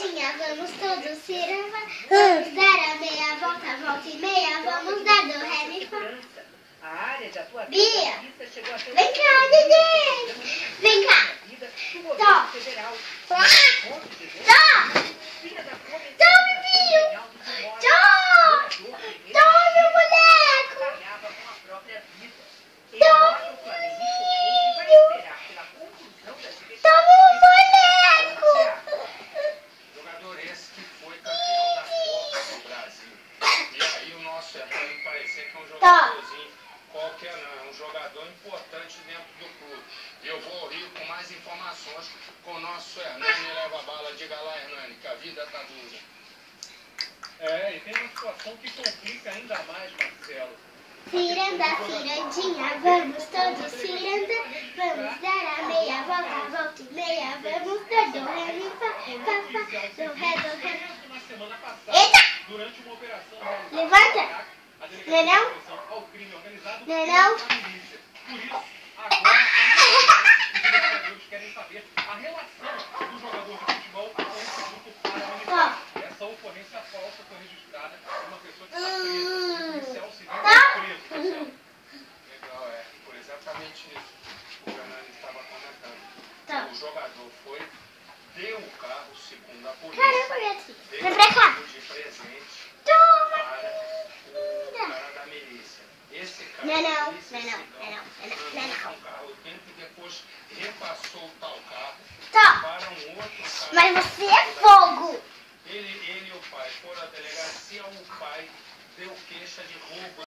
cirandinha, vamos todos cirandar. Vamos dar a meia volta, volta e meia, vamos dar do ré, mi, fá. Bia, vem cá, Didi. Vem cá. Tó. Tó. Tó, bebinho. Tó. Tó, meu boneco. Tó, bebinho. Tó, meu boneco. Jogador esse que foi campeão da Copa do Brasil. E aí o nosso Hernani parecia que é um jogadorzinho qualquer, não. É um jogador importante dentro do clube. E eu vou ao Rio com mais informações com o nosso Hernani. Leva a bala. Diga lá, Hernani, que a vida tá dura. E tem uma situação que complica ainda mais, Marcelo. Ciranda, cirandinha, vamos todos cirandar. Vamos dar a meia volta, volta e meia, vamos dar do ré, mi, fá, fá, fá, do ré, do ré. Na semana passada, Eita! durante uma operação Levanta! a Nenão? delegação ao crime organizado Nenão? da milícia. Por isso, agora os jogadores querem saber a relação do jogador de futebol com esse grupo paramilitar. Essa ocorrência falsa foi registrada por uma pessoa que está presa. O policial civil está preso. Legal, por exatamente isso. O Hernani estava comentando. Tá. O jogador foi, deu o carro, segundo a polícia. Caramba, Beatriz. Deu Vem pra cá. de presente Toma, para o linda. cara da milícia. Esse cara Não, da não, milícia, não, não, esse não, não, andou não, não. com o carro o tempo e depois repassou o tal carro Tá. para um outro carro. Mas você é fogo. Ele e o pai foram à delegacia, o pai deu queixa de roubo.